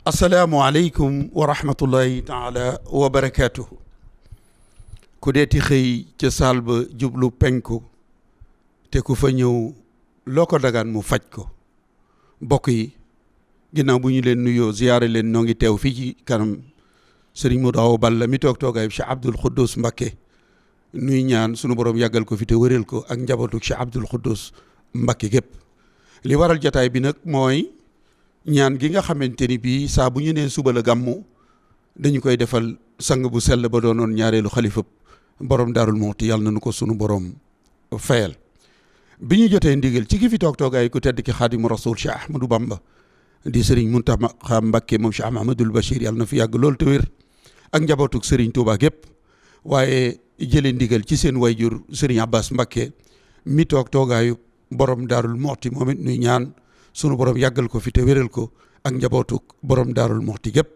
asalaamualeykum wa rahmatullahi taala wa barakaatuhu. ku deeti xëy ca saal ba jublu penku te ku fa ñëw loo ko dagaan mu faj ko. mbokk yi ginnaaw bu ñu leen nuyoo ziyaare leen noo ngi teew fii ci kanam sëriñ Modou Awa Balla mi toog toogaay Cheikh Abdoul Khoudous Mbacké nuy ñaan sunu borom yàggal ko fi te wëral ko ak njabootu Cheikh Abdoul Khoudous Mbacké gépp. li waral jataay bi nag mooy ñaan gi nga xamante ni bii saa bu ñu nee suba la gàmmu dañu koy defal sang bu sell ba doonoon ñaareelu xalifa borom Daarul Muxti, yàlla nañu ko sunu borom fayal. bi ñu jotee ndigal ci ki fi toog toogaay ku tedd ki xaadimu rasul Cheikh Ahmadou Bamba di Serigne Mountakha Mbacké moom Cheikh Mahamadul Bachir, yàlla na fi yàgg lool te wér ak njabootuk Serigne Touba gépp. waaye jëlee ndigal ci seen wayjur Serigne Abbas Mbacké mi toog toogaayu borom Daarul Muxti, moom it nuy ñaan sunu borom yàggal ko fi te wéral ko ak njabootuk borom Daarul Muxti gépp.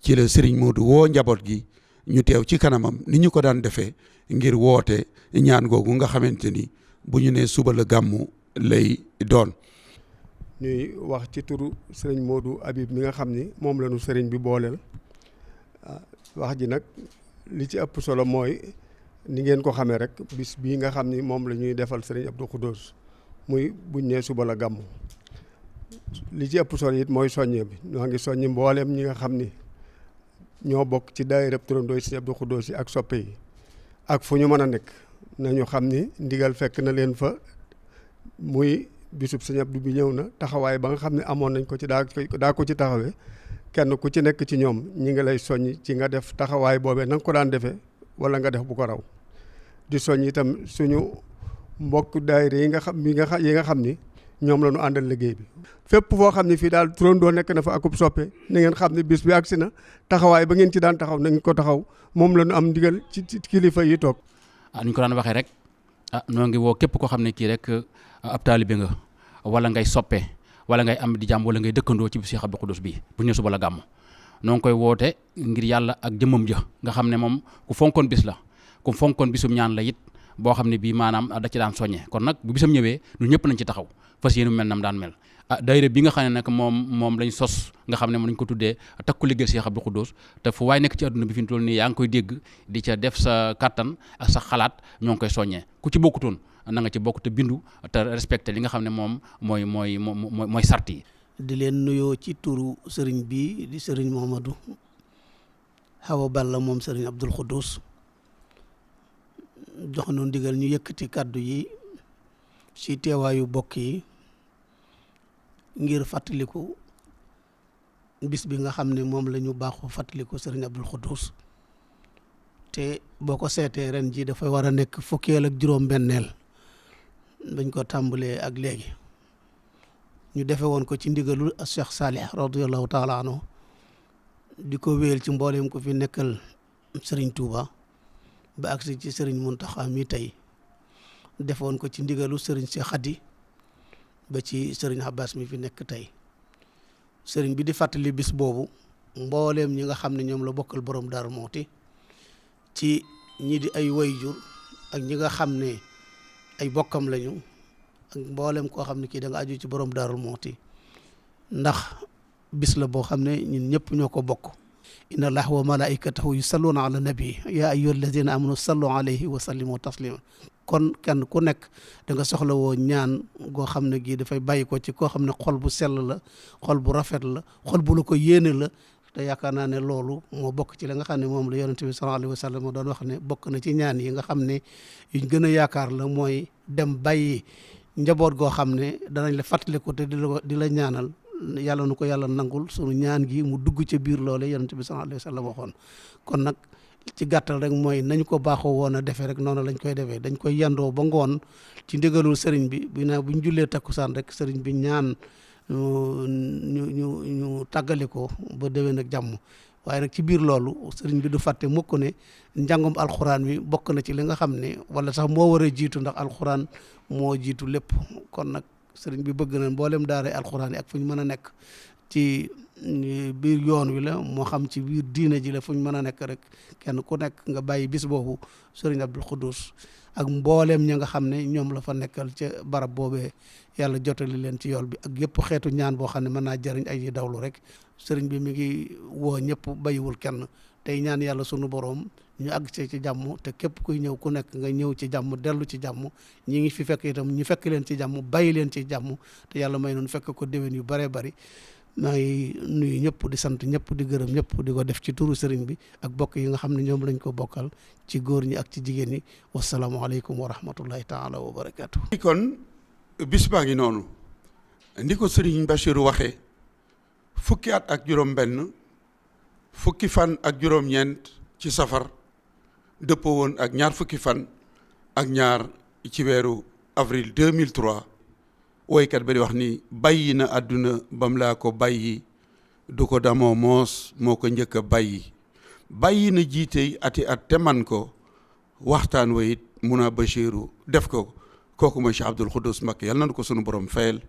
ci la Serigne Modou woo njaboot gi ñu teew ci kanamam ni ñu ko daan defee ngir woote ñaan googu nga xamante ni bu ñu nee suba la gàmmu lay doon. ñuy wax ci turu Serigne Modou Habib mi nga xam ni moom la ñu Serigne bi booleel. wax ji nag li ci ëpp solo mooy ni ngeen ko xamee rek bis bii nga xam ni moom la ñuy defal Serigne Abdou Khoudous muy buñ nee suba la gàmmu. li ci ëpp solo it mooy soññe bi ñoo ngi soññi mbooleem ñi nga xam ni ñoo bokk ci daayira turandooy Serigne Abdou Khoudous yi ak soppe yi ak fu ñu mën a nekk nañu xam ni ndigal fekk na leen fa. muy bisub Serigne Abdou bi ñëw na taxawaay ba nga xam ne amoon nañ ko ci daa ko ci taxawee kenn ku ci nekk ci ñoom ñi ngi lay soññ ci nga def taxawaay boobee na nga ko daan defee wala nga def bu ko raw. di soññ itam suñu mbokk daayira yi nga xam ni ñoom la ñu àndal liggéey bi. fépp foo xam ne fii daal turandoo nekk na fa akub soppe na ngeen xam ne bis bi agsi na taxawaay ba ngeen ci daan taxaw nañ ko taxaw moom la ñu am ndigal ci kilifa yi toog. ni ñu ko daan waxee rek noo ngi woo képp koo xam ne kii rek ab taalibe nga wala ngay soppe wala ngay am di jàmm wala ngay dëkkandoo ci bis Cheikh Abdou Khoudous bi bu ñu ne suba la gàmm noo ngi koy woote ngir yàlla ak jëmmam ja nga xam ne moom ku fonkoon bis la ku fonkoon bisum ñaan la it boo xam ne bii maanaam da ci daan soññe. kon nag bu bisam ñëwee ñun ñëpp nañ ci taxaw fas yéenu mel nam daan mel. daayira bi nga xam ne nag moom lañ sos nga xam ne moom lañ ko tuddee takku liggéey Cheikh Abdou Khoudous te fu waay nekk ci àdduna bi fi mu toll nii yaa ngi koy dégg di ca def sa kattan ak sa xalaat ñoo ngi koy soññee ku ci bokkutoon na nga ci bokk te bindu te respecté li nga xam ne moom mooy sart yi. di leen nuyoo ci turu sëriñ bi di sëriñ Mouhamadou Awa Balla moom sëriñ Abdou Khoudous jox nu ndigal ñu yëkkati kàddu yi ci teewaayu bokk yi ngir fàttaliku bis bi nga xam ne moom la ñu baaxoo fàttaliku sëriñ Abdou Khoudous te boo ko seetee ren ji dafay war a nekk fukkeel ak juróom-benneel bañ ko tàmbalee ak léegi ñu defe woon ko ci ndigalul Cheikh Salih radiyallahu taala anhu di ko wéyal ci mbooleem ko fi nekkal sëriñ Touba ba agsi ci sëriñ Mountakha mi tey defoon ko ci ndigalu sëriñ Cheikh Khady ba ci sëriñ Abbas mi fi nekk tey sëriñ bi di fàttali bis boobu mbooleem ñi nga xam ne ñoom la bokkal borom Daaru Muxti ci ñi di ay wayjur ak ñi nga xam ne ay bokkam lañu ak mbooleem koo xam ne kii da nga aju ci borom Daaru Muxti ndax bis la boo xam ne ñun ñëpp ñoo ko bokk. inna allaha wa malaikatahu yusalluna ala nabi ya ayyuha alladina amanu sallu alayhi wa sallimu taslima kon kenn ku nekk da nga soxla woo ñaan goo xam ne gii dafay bàyyi ko ci koo xam ne xol bu sell la xol bu rafet la xol bu la ko yéene la te yaakaar naa ne loolu moo bokk ci la nga xam ne moom la yonente bi sallallahu alayhi wa sallam moo doon wax ne bokk na ci ñaan yi nga xam ne yuñ gën a yaakaar la mooy dem bàyyi njaboot goo xam ne danañ la fàttaliku te di la ñaanal yàlla nu ko yàlla nangul sunu ñaan gi mu dugg ca biir loole yonent bi sallallahu alayhi wa sallam waxoon. kon nag ci gàttal rek mooy nañ ko baaxoo woon a defee rek noonu lañ koy defee dañ koy yandoo ba ngoon ci ndigalul sëriñ bi buñ jullee takkusaan rek sëriñ bi ñaan ñu tàggale ko ba déwén ak jàmm. waaye nag ci biir loolu sëriñ bi du fàtte mukk ne njàngum alxuraan mi bokk na ci li nga xam ne wala sax moo war a jiitu ndax alxuraan moo jiitu lépp. kon nag sëriñ bi bëgg na mboolem daara alxuraan yi ak fu ñu mën a nekk ci biir yoon wi la moo xam ci biir diina ji la fu ñu mën a nekk rek kenn ku nekk nga bàyyi bis boobu sëriñ Abdou Khoudous ak mbooleem ña nga xam ne ñoom la fa nekkal ca barab boobee yàlla jotali leen ci yool bi ak yëpp xeetu ñaan boo xam ne mën naa jëriñ ay dawlu rek sëriñ bi mi ngi woo ñëpp bàyyiwul kenn tey ñaan yàlla sunu boroom ñu àgg ci jàmm te képp kuy ñëw ku nekk nga ñëw ci jàmm dellu ci jàmm ñi ngi fi fekk itam ñu fekk leen ci jàmm bàyyi leen ci jàmm te yàlla may noonu fekk ko déwén yu bëree bëri maa ngi nuyu ñëpp di sant ñëpp di gërëm ñëpp di ko def ci turu sëriñ bi ak bokk yi nga xam ne ñoom lañ ko bokkal ci góor ñi ak ci jigéen ñi wasalaamualeykum wa rahmatullahi taala wa barakaatu. kon bis baa ngi noonu ndi ko sëriñ Bachir waxee fukki at ak juróom-benn fukki fan ak juróom-ñeent ci safar dëppoo woon ak ñaar fukki fan ak ñaar ci weeru avril 2003 woykat ba di wax ni bàyyi na àdduna bam laa ko bàyyi du ko damoo moos moo ko njëkk a bàyyi na jiitey ati at te man ko waxtaan wa it mun a Bachiru def ko kooku mooy Cheikh Abdoul Khoudous Mbacké yàlla na ko sunu borom fayal